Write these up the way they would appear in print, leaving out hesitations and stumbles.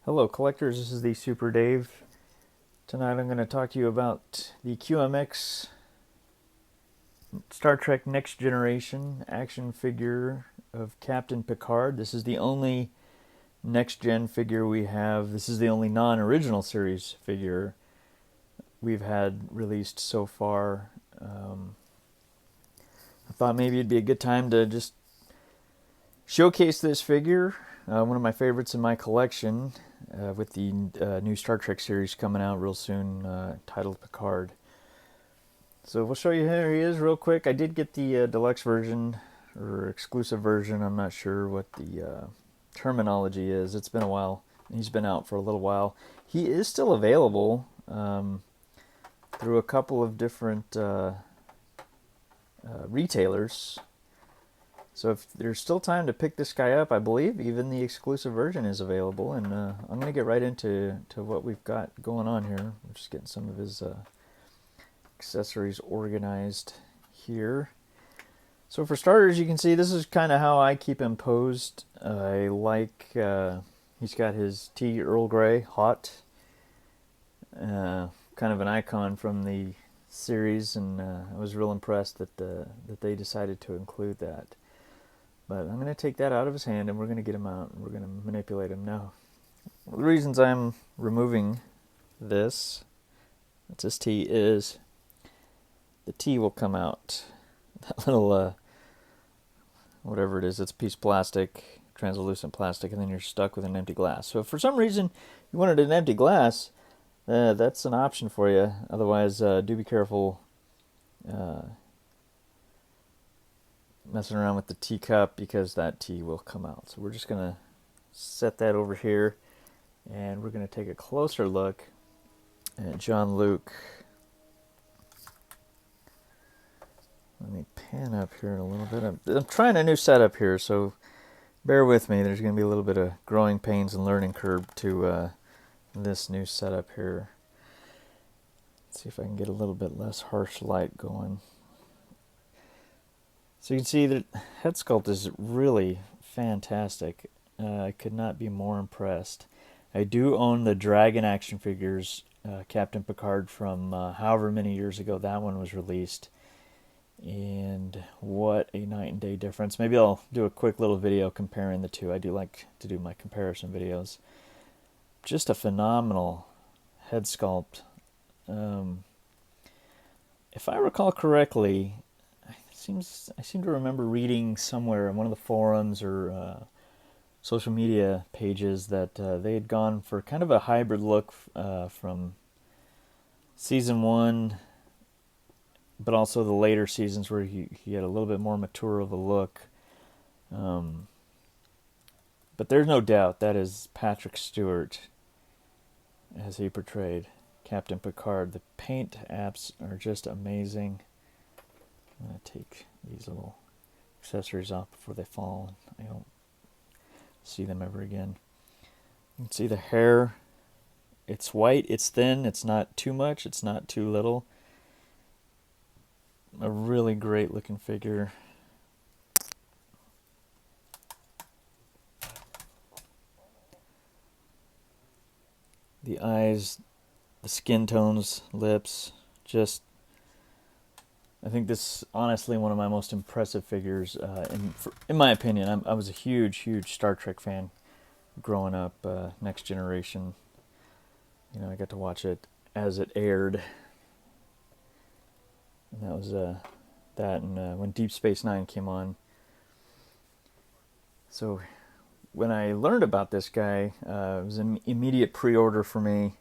Hello collectors, this is the Super Dave. Tonight I'm going to talk to you about the QMx Star Trek Next Generation action figure of Captain Picard. This is the only next gen figure we have. This is the only non-original series figure we've had released so far. I thought maybe it'd be a good time to just showcase this figure, one of my favorites in my collection, with the new Star Trek series coming out real soon, titled Picard. So we'll show you here he is real quick. I did get the deluxe version, or exclusive version. I'm not sure what the terminology is. It's been a while. He's been out for a little while. He is still available through a couple of different retailers. So if there's still time to pick this guy up, I believe even the exclusive version is available. And I'm going to get right into what we've got going on here. We're just getting some of his accessories organized here. So for starters, you can see this is kind of how I keep him posed. I like, he's got his tea Earl Grey, hot. Kind of an icon from the series, and I was real impressed that they decided to include that. But I'm going to take that out of his hand, and we're going to get him out, and we're going to manipulate him now. One of the reasons I'm removing this T is the T will come out. That little, whatever it is, it's a piece of plastic, translucent plastic, and then you're stuck with an empty glass. So if for some reason you wanted an empty glass, that's an option for you. Otherwise, do be careful messing around with the teacup, because that tea will come out. So we're just going to set that over here, and we're going to take a closer look at Jean-Luc. Let me pan up here in a little bit. I'm trying a new setup here, so bear with me. There's going to be a little bit of growing pains and learning curve to this new setup here. Let's see if I can get a little bit less harsh light going. So you can see that head sculpt is really fantastic. I could not be more impressed. I do own the Dragon action figures, Captain Picard, from however many years ago that one was released. And what a night and day difference. Maybe I'll do a quick little video comparing the two. I do like to do my comparison videos. Just a phenomenal head sculpt. If I recall correctly, I seem to remember reading somewhere in one of the forums or social media pages that they had gone for kind of a hybrid look from season 1, but also the later seasons where he had a little bit more mature of a look. But there's no doubt that is Patrick Stewart as he portrayed Captain Picard. The paint apps are just amazing. I'm going to take these little accessories off before they fall, and I don't see them ever again. You can see the hair. It's white, it's thin, it's not too much, it's not too little. A really great looking figure. The eyes, the skin tones, lips, just, I think this is honestly one of my most impressive figures, in my opinion. I was a huge Star Trek fan growing up, Next Generation. You know, I got to watch it as it aired. And that was that, and when Deep Space Nine came on. So when I learned about this guy, it was an immediate pre-order for me.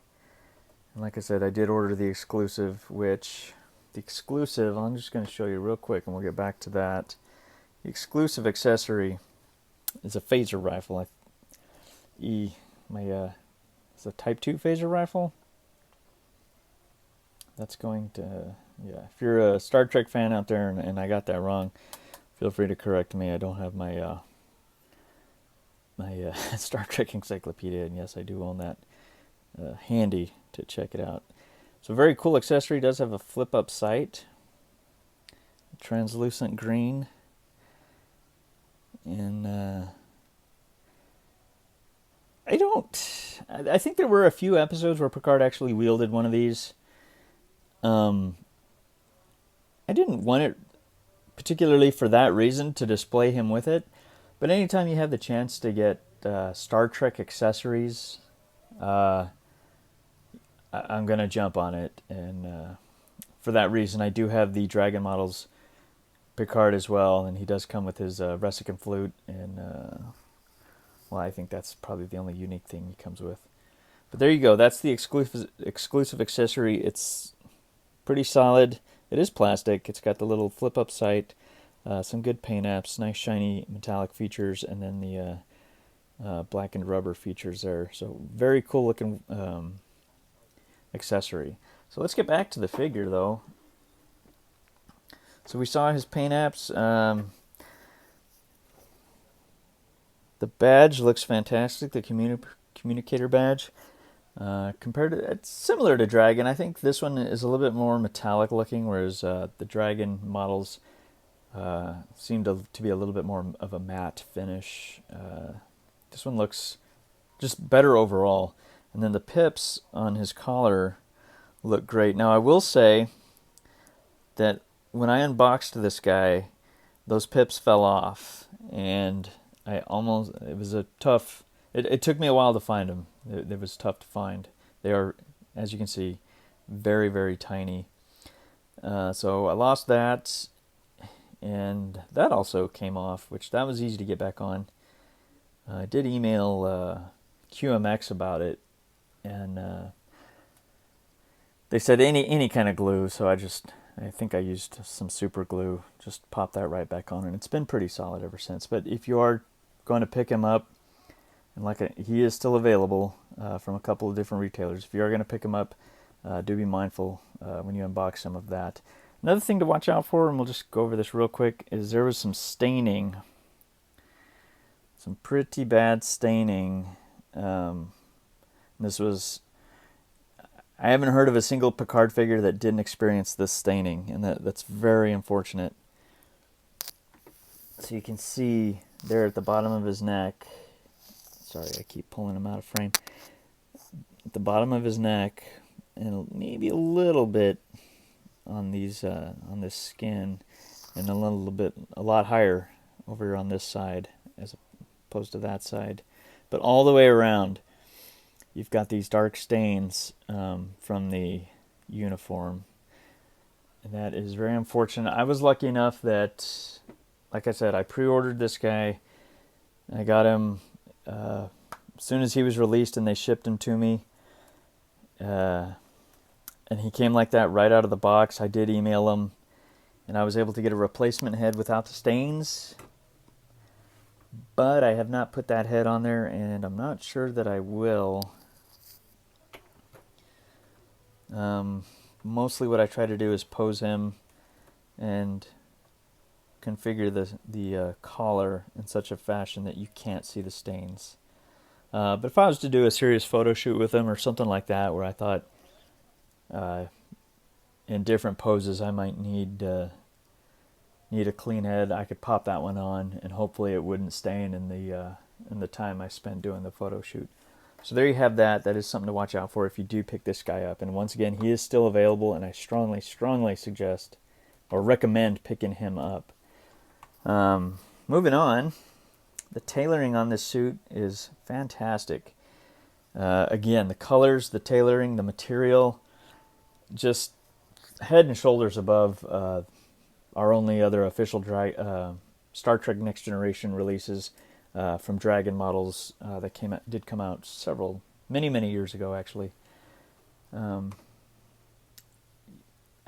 And like I said, I did order the exclusive, which... The exclusive, I'm just going to show you real quick, and we'll get back to that. The exclusive accessory is a phaser rifle. It's a Type 2 phaser rifle. That's going to, yeah. If you're a Star Trek fan out there and I got that wrong, feel free to correct me. I don't have my Star Trek encyclopedia, and yes, I do own that handy to check it out. So very cool accessory. It does have a flip-up sight, translucent green, and I think there were a few episodes where Picard actually wielded one of these. I didn't want it particularly for that reason, to display him with it, but anytime you have the chance to get Star Trek accessories, I'm going to jump on it, and for that reason I do have the Dragon Models Picard as well, and he does come with his Resican flute, and well, I think that's probably the only unique thing he comes with. But there you go, that's the exclusive accessory. It's pretty solid. It is plastic. It's got the little flip-up sight, some good paint apps, nice shiny metallic features, and then the blackened rubber features there. So very cool looking accessory. So let's get back to the figure though. So we saw his paint apps. The badge looks fantastic, the communicator badge. Compared to, it's similar to Dragon. I think this one is a little bit more metallic looking, whereas the Dragon models seem to be a little bit more of a matte finish. This one looks just better overall. And then the pips on his collar look great. Now I will say that when I unboxed this guy, those pips fell off, and it was a tough, it took me a while to find them. It was tough to find. They are, as you can see, very, very tiny. So I lost that, and that also came off, which that was easy to get back on. I did email QMx about it, and they said any kind of glue, so I think I used some super glue, just pop that right back on, and it's been pretty solid ever since. But if you are going to pick him up, and he is still available from a couple of different retailers, if you are going to pick him up, do be mindful when you unbox some of that. Another thing to watch out for, and we'll just go over this real quick, is there was some staining. Some pretty bad staining. This was... I haven't heard of a single Picard figure that didn't experience this staining, and that's very unfortunate. So you can see there at the bottom of his neck, sorry, I keep pulling him out of frame, at the bottom of his neck, and maybe a little bit on these on this skin, and a lot higher over on this side as opposed to that side, but all the way around you've got these dark stains from the uniform, and that is very unfortunate. I was lucky enough that, like I said, I pre-ordered this guy. I got him as soon as he was released, and they shipped him to me, and he came like that right out of the box. I did email him, and I was able to get a replacement head without the stains, but I have not put that head on there, and I'm not sure that I will. Mostly what I try to do is pose him and configure the collar in such a fashion that you can't see the stains. But if I was to do a serious photo shoot with him or something like that, where I thought in different poses I might need a clean head, I could pop that one on, and hopefully it wouldn't stain in the time I spend doing the photo shoot. So there you have that. That is something to watch out for if you do pick this guy up. And once again, he is still available, and I strongly, strongly suggest or recommend picking him up. Moving on, the tailoring on this suit is fantastic. Again, the colors, the tailoring, the material, just head and shoulders above our only other official Star Trek Next Generation releases from Dragon models that did come out many years ago, actually. I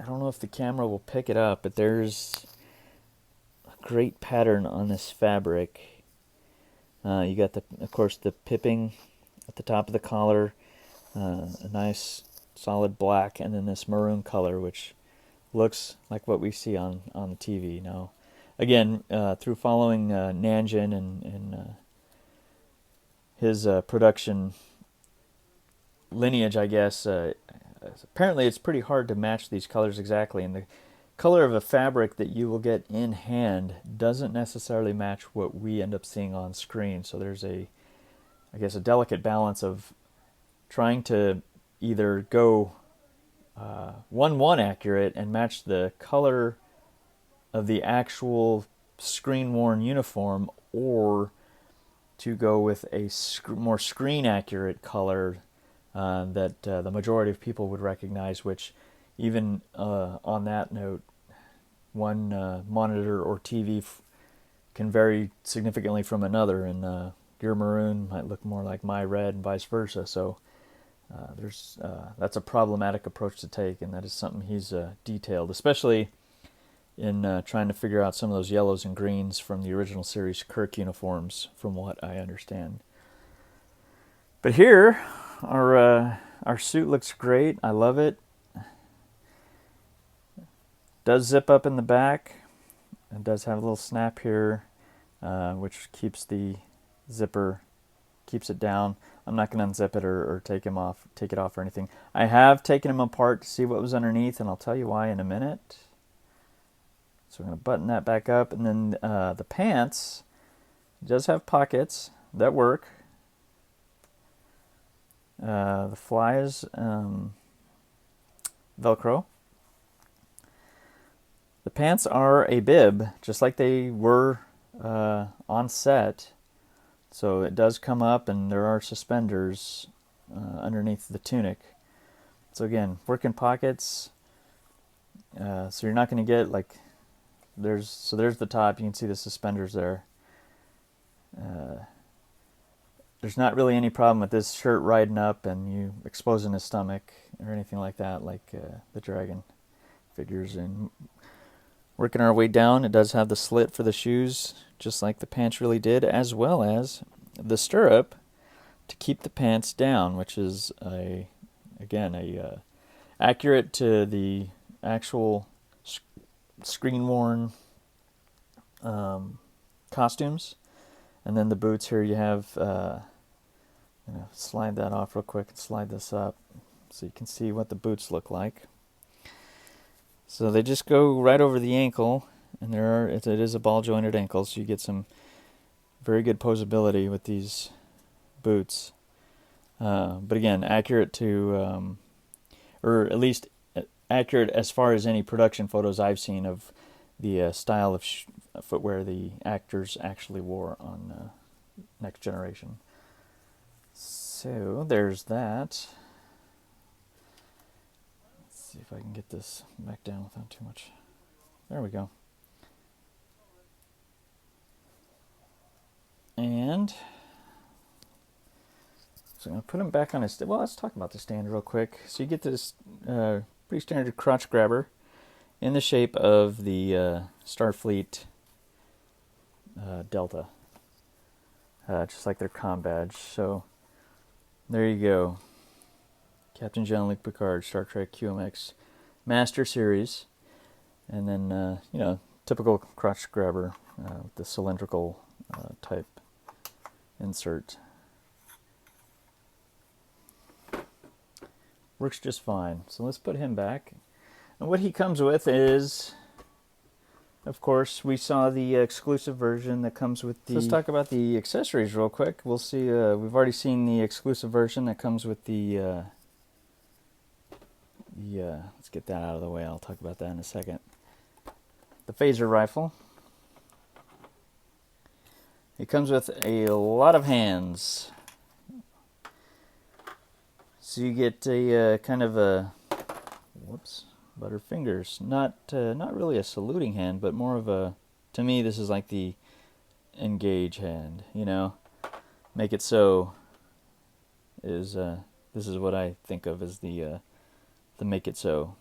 don't know if the camera will pick it up, but there's a great pattern on this fabric. You got, of course, the pipping at the top of the collar, a nice solid black, and then this maroon color, which looks like what we see on the TV now. Again, through following Nanjin and his production lineage, I guess, apparently it's pretty hard to match these colors exactly, and the color of a fabric that you will get in hand doesn't necessarily match what we end up seeing on screen. So there's I guess a delicate balance of trying to either go 1:1 accurate and match the color of the actual screen-worn uniform, or to go with a more screen-accurate color that the majority of people would recognize, which even on that note, one monitor or TV can vary significantly from another, and your maroon might look more like my red and vice versa. So that's a problematic approach to take, and that is something he's detailed, especially in trying to figure out some of those yellows and greens from the original series Kirk uniforms, from what I understand. But here, our suit looks great. I love it. Does zip up in the back. It does have a little snap here, which keeps the zipper, keeps it down. I'm not going to unzip it or take it off or anything. I have taken him apart to see what was underneath, and I'll tell you why in a minute. So I'm going to button that back up, and then the pants does have pockets that work. The fly is Velcro. The pants are a bib, just like they were on set. So it does come up, and there are suspenders underneath the tunic. So again, working pockets. So you're not going to get like there's the top. You can see the suspenders there. There's not really any problem with this shirt riding up and you exposing his stomach or anything like that, like the dragon figures. And working our way down, it does have the slit for the shoes, just like the pants really did, as well as the stirrup to keep the pants down, which is accurate to the actual screen-worn costumes. And then the boots here, you have slide that off real quick and slide this up so you can see what the boots look like. So they just go right over the ankle, and it is a ball jointed ankle, so you get some very good posability with these boots. But again, accurate to, or at least accurate as far as any production photos I've seen of the style of footwear the actors actually wore on Next Generation. So there's that. Let's see if I can get this back down without too much. There we go. And so I'm going to put him back on his... Well, let's talk about the stand real quick. So you get this pretty standard crotch grabber in the shape of the Starfleet Delta, just like their comm badge. So there you go, Captain Jean-Luc Picard, Star Trek QMx Master Series, and then typical crotch grabber with the cylindrical type insert. Works just fine. So let's put him back. And what he comes with is, of course, we saw the exclusive version that comes with the... So let's talk about the accessories real quick. We'll see, we've already seen the exclusive version that comes with the let's get that out of the way. I'll talk about that in a second. The phaser rifle. It comes with a lot of hands. So you get a kind of a... Whoops. Butterfingers, not really a saluting hand, but more of a, to me this is like the engage hand, make it so is this is what I think of as the make it so.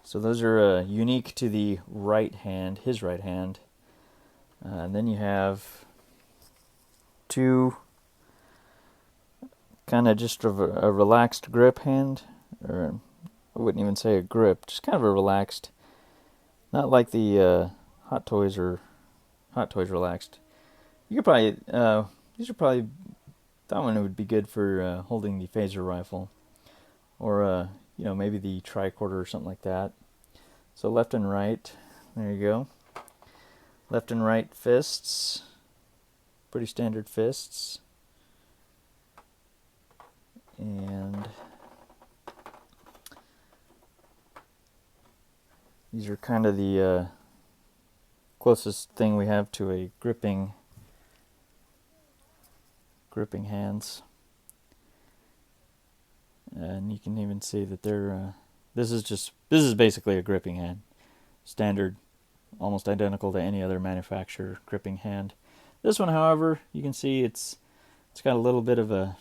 So those are unique to the right hand, his right hand, and then you have two kind of just a relaxed grip hand. Or I wouldn't even say a grip, just kind of a relaxed, not like the Hot Toys relaxed. You could probably, these are probably, that one would be good for holding the phaser rifle, or maybe the tricorder or something like that. So left and right, there you go. Left and right fists, pretty standard fists. And these are kind of the closest thing we have to a gripping hands. And you can even see that they're this is basically a gripping hand, standard, almost identical to any other manufacturer gripping hand. This one, however, you can see it's got a little bit of a,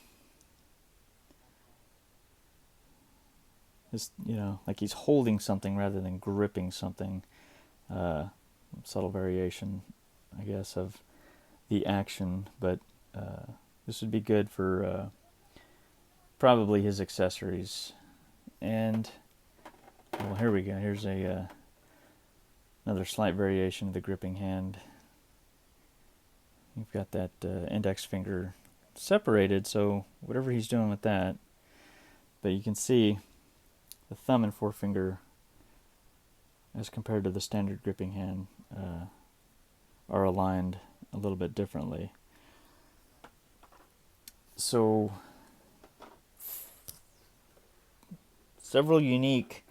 like he's holding something rather than gripping something. Subtle variation, I guess, of the action, but this would be good for probably his accessories. And well, here we go. Here's a another slight variation of the gripping hand. You've got that index finger separated, so whatever he's doing with that. But you can see the thumb and forefinger, as compared to the standard gripping hand, are aligned a little bit differently. So several unique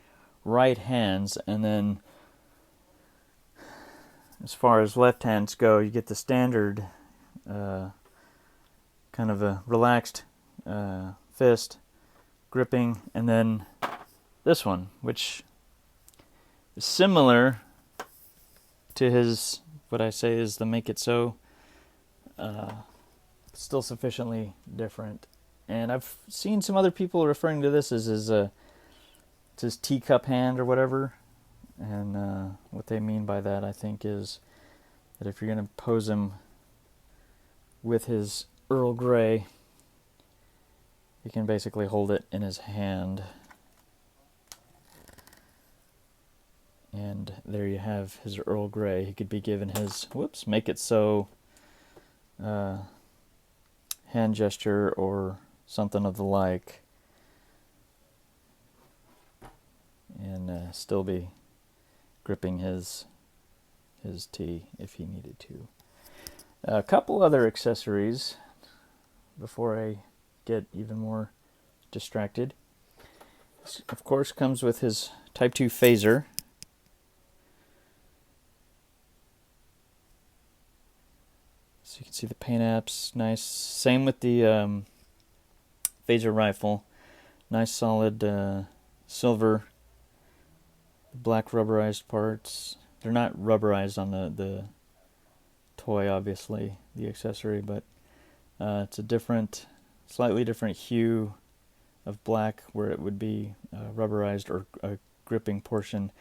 right hands, and then as far as left hands go, you get the standard kind of a relaxed fist gripping, and then this one, which is similar to his, what I say is the Make It So, still sufficiently different. And I've seen some other people referring to this as his teacup hand or whatever. And what they mean by that, I think, is that if you're going to pose him with his Earl Grey, you can basically hold it in his hand. And there you have his Earl Grey. He could be given his, Make It So hand gesture or something of the like, and still be gripping his tea if he needed to. A couple other accessories before I get even more distracted. This, of course, comes with his Type 2 phaser. So you can see the paint apps, nice. Same with the phaser rifle. Nice solid silver, black rubberized parts. They're not rubberized on the toy, obviously, the accessory, but it's a slightly different hue of black, where it would be rubberized or a gripping portion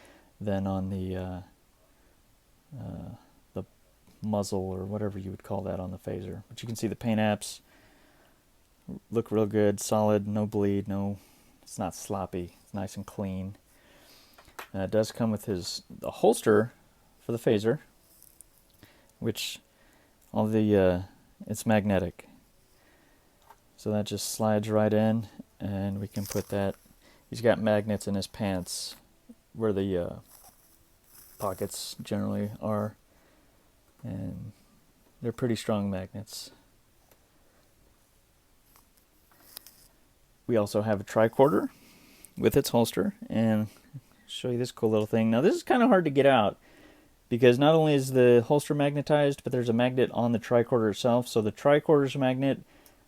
than on the muzzle or whatever you would call that on the phaser. But you can see the paint apps look real good, solid, no bleed, it's not sloppy, it's nice and clean. It does come with the holster for the phaser, which it's magnetic. So that just slides right in, and we can put that. He's got magnets in his pants where the pockets generally are, and they're pretty strong magnets. We also have a tricorder with its holster, and show you this cool little thing. Now this is kind of hard to get out, because not only is the holster magnetized, but there's a magnet on the tricorder itself. So the tricorder's magnet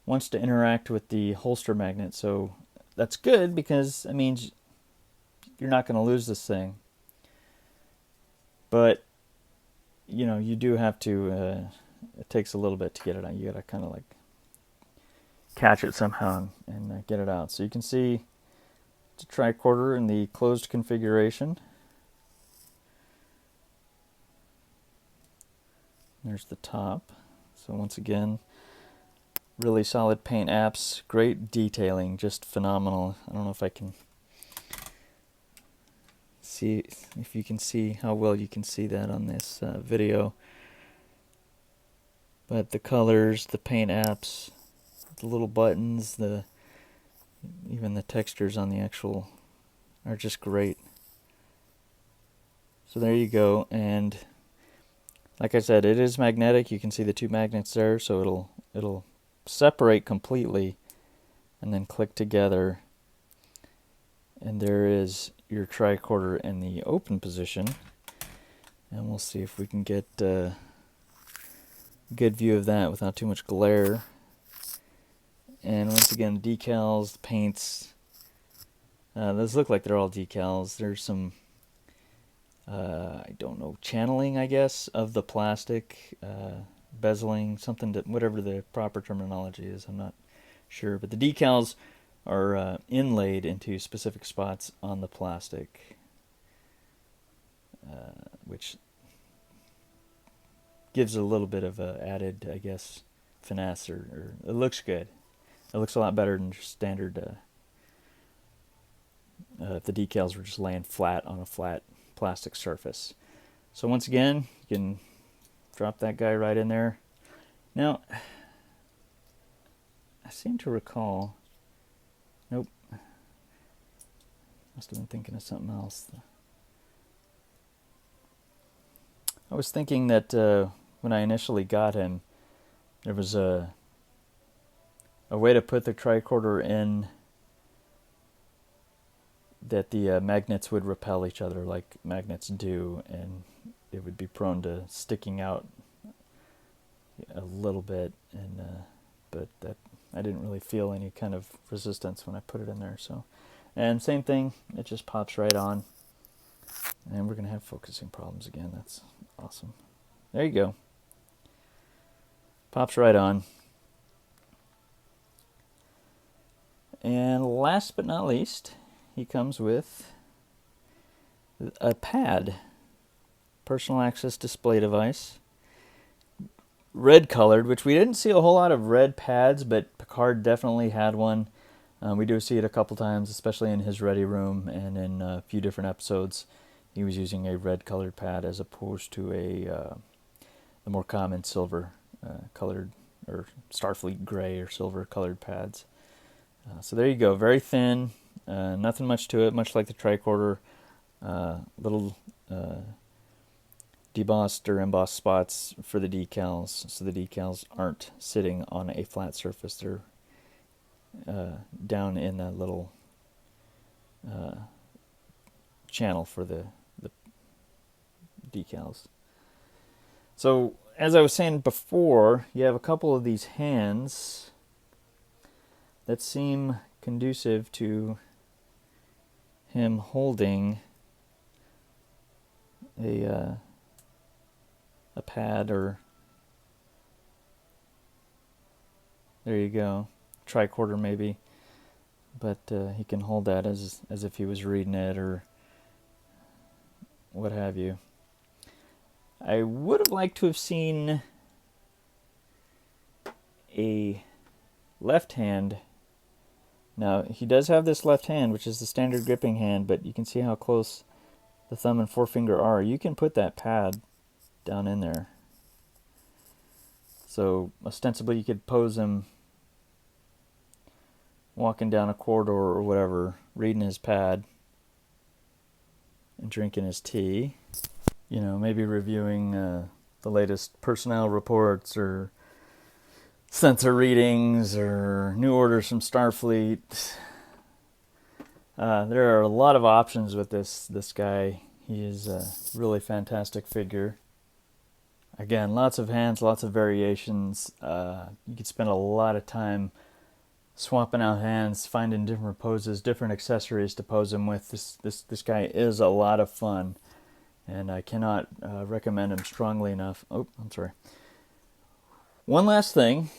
wants to interact with the holster magnet. So that's good, because that means you're not going to lose this thing. But you do have to, it takes a little bit to get it out. You got to kind of like catch it somehow and get it out. So you can see it's a tricorder in the closed configuration. There's the top. So once again, really solid paint apps, great detailing, just phenomenal. I don't know if I can see, if you can see how well you can see that on this video. But the colors, the paint apps, the little buttons, even the textures on the actual are just great. So there you go. And like I said, it is magnetic. You can see the two magnets there, so it'll separate completely and then click together, and there is your tricorder in the open position. And we'll see if we can get a good view of that without too much glare. And once again, decals, paints, those look like they're all decals. There's some, I don't know, channeling, I guess, of the plastic, bezeling, something, to, whatever the proper terminology is, I'm not sure. But the decals are inlaid into specific spots on the plastic, which gives a little bit of a added, I guess, finesse, or it looks good. It looks a lot better than just standard if the decals were just laying flat on a flat plastic surface. So once again, you can drop that guy right in there. Now, I seem to recall, nope, must have been thinking of something else. I was thinking that when I initially got him, there was a way to put the tricorder in that the magnets would repel each other like magnets do, and it would be prone to sticking out a little bit, and but that I didn't really feel any kind of resistance when I put it in there. So, and same thing, it just pops right on, and we're gonna have focusing problems again. That's awesome. There you go. Pops right on. And last but not least, he comes with a pad, personal access display device, red colored, which we didn't see a whole lot of red pads, but Picard definitely had one. We do see it a couple times, especially in his ready room, and in a few different episodes he was using a red colored pad as opposed to the more common silver colored, or Starfleet gray or silver colored pads. So there you go, very thin, nothing much to it, much like the tricorder. Little debossed or embossed spots for the decals, so the decals aren't sitting on a flat surface. They're down in that little channel for the decals. So as I was saying before, you have a couple of these hands that seem conducive to him holding a pad, or there you go, tricorder maybe, but he can hold that as if he was reading it or what have you. I would have liked to have seen a left hand. Now, he does have this left hand, which is the standard gripping hand, but you can see how close the thumb and forefinger are. You can put that pad down in there. So, ostensibly, you could pose him walking down a corridor or whatever, reading his pad and drinking his tea. You know, maybe reviewing the latest personnel reports, or sensor readings, or new orders from Starfleet. There are a lot of options with this guy. He is a really fantastic figure. Again, lots of hands, lots of variations. You could spend a lot of time swapping out hands, finding different poses, different accessories to pose him with. This guy is a lot of fun, and I cannot recommend him strongly enough. Oh, I'm sorry. One last thing,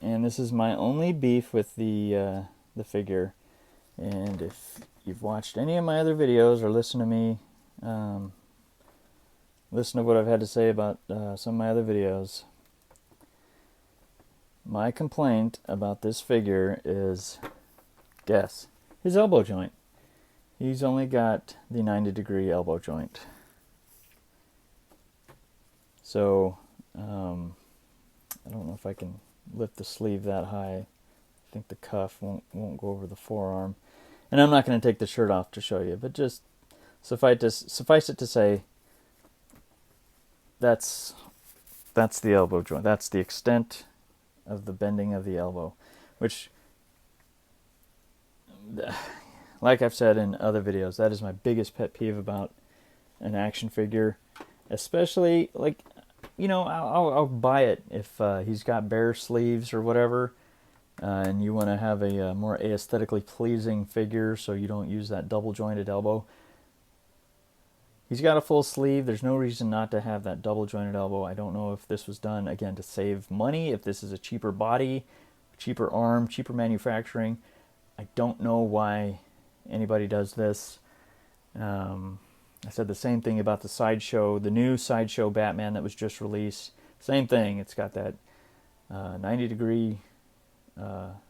and this is my only beef with the figure. And if you've watched any of my other videos or listened to me, listen to what I've had to say about some of my other videos, my complaint about this figure is, guess, his elbow joint. He's only got the 90-degree elbow joint. So, I don't know if I can lift the sleeve that high. I think the cuff won't go over the forearm. And I'm not going to take the shirt off to show you, but just suffice it to say, that's the elbow joint. That's the extent of the bending of the elbow, which like I've said in other videos, that is my biggest pet peeve about an action figure. Especially, like, you know, I'll buy it if he's got bare sleeves or whatever, and you want to have a more aesthetically pleasing figure so you don't use that double jointed elbow. He's got a full sleeve. There's no reason not to have that double jointed elbow. I don't know if this was done, again, to save money, if this is a cheaper body, cheaper arm, cheaper manufacturing. I don't know why anybody does this. I said the same thing about the Sideshow, the new Sideshow Batman that was just released. Same thing. It's got that 90-degree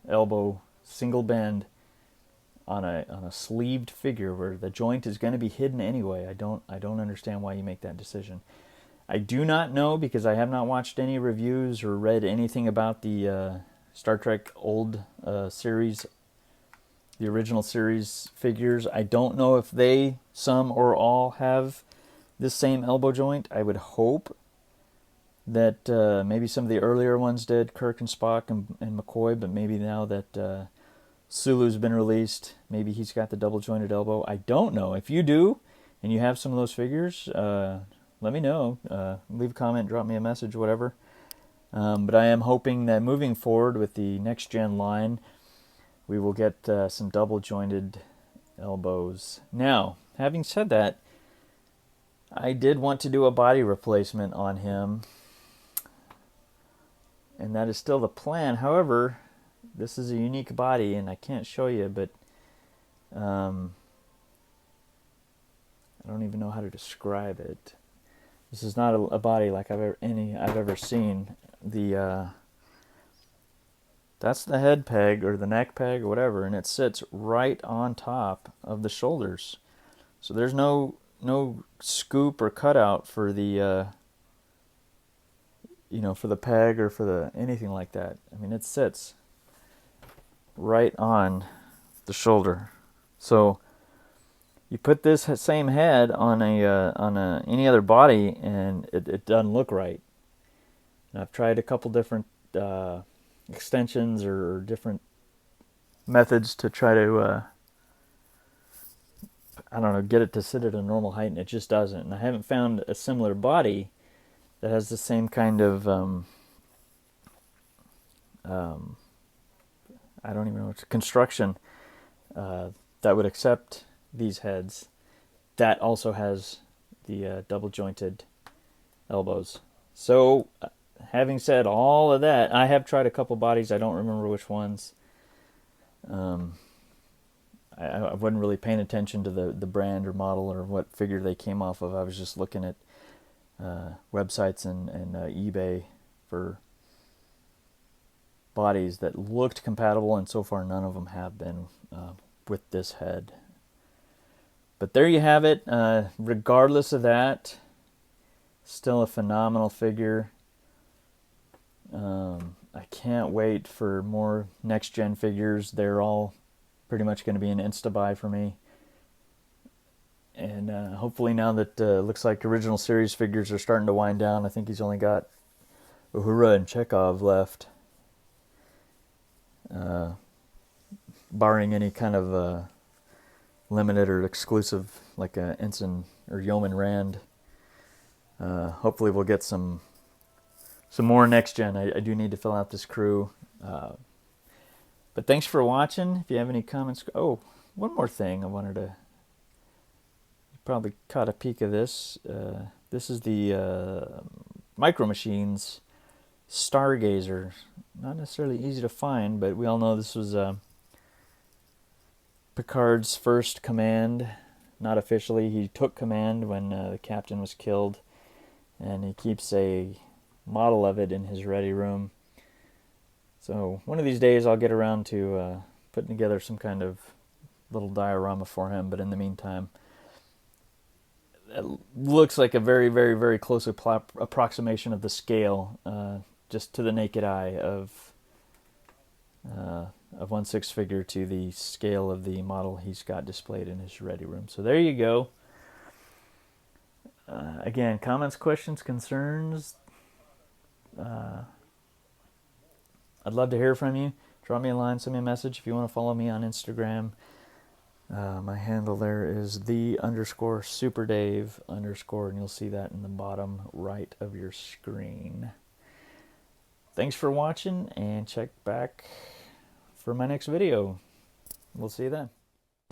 elbow single bend on a sleeved figure where the joint is going to be hidden anyway. I don't understand why you make that decision. I do not know, because I have not watched any reviews or read anything about the Star Trek old series, the original series figures. I don't know if they, some or all, have this same elbow joint. I would hope that maybe some of the earlier ones did, Kirk and Spock and McCoy, but maybe now that Sulu's been released, maybe he's got the double jointed elbow. I don't know. If you do, and you have some of those figures, let me know. Leave a comment, drop me a message, whatever. But I am hoping that moving forward with the next gen line, we will get some double jointed elbows. Now, having said that, I did want to do a body replacement on him, and that is still the plan. However, this is a unique body, and I can't show you, but I don't even know how to describe it. This is not a body like I've ever seen. That's the head peg or the neck peg or whatever, and it sits right on top of the shoulders. So there's no scoop or cutout for the for the peg or for the anything like that. I mean, it sits right on the shoulder. So you put this same head on any other body, and it doesn't look right. And I've tried a couple different extensions or different methods to try to get it to sit at a normal height, and it just doesn't. And I haven't found a similar body that has the same kind of I don't even know, it's construction that would accept these heads that also has the double jointed elbows. So having said all of that, I have tried a couple bodies. I don't remember which ones. I wasn't really paying attention to the brand or model or what figure they came off of. I was just looking at websites and eBay for bodies that looked compatible, and so far none of them have been with this head. But there you have it. Regardless of that, still a phenomenal figure. I can't wait for more next-gen figures. They're all pretty much going to be an insta-buy for me. And hopefully now that looks like original series figures are starting to wind down. I think he's only got Uhura and Chekhov left. Barring any kind of limited or exclusive, like Ensign or Yeoman Rand. Hopefully we'll get some more next gen. I do need to fill out this crew. But thanks for watching. If you have any comments, one more thing I wanted to. You probably caught a peek of this. This is the Micro Machines Stargazer. Not necessarily easy to find, but we all know this was Picard's first command. Not officially. He took command when the captain was killed, and he keeps a model of it in his ready room. So one of these days I'll get around to putting together some kind of little diorama for him, but in the meantime, it looks like a very, very, very close approximation of the scale, just to the naked eye, of 1/6 figure to the scale of the model he's got displayed in his ready room. So there you go. Again, comments, questions, concerns. I'd love to hear from you. Drop me a line, send me a message if you want to follow me on Instagram. My handle there is _superdave_ and you'll see that in the bottom right of your screen. Thanks for watching, and check back for my next video. We'll see you then.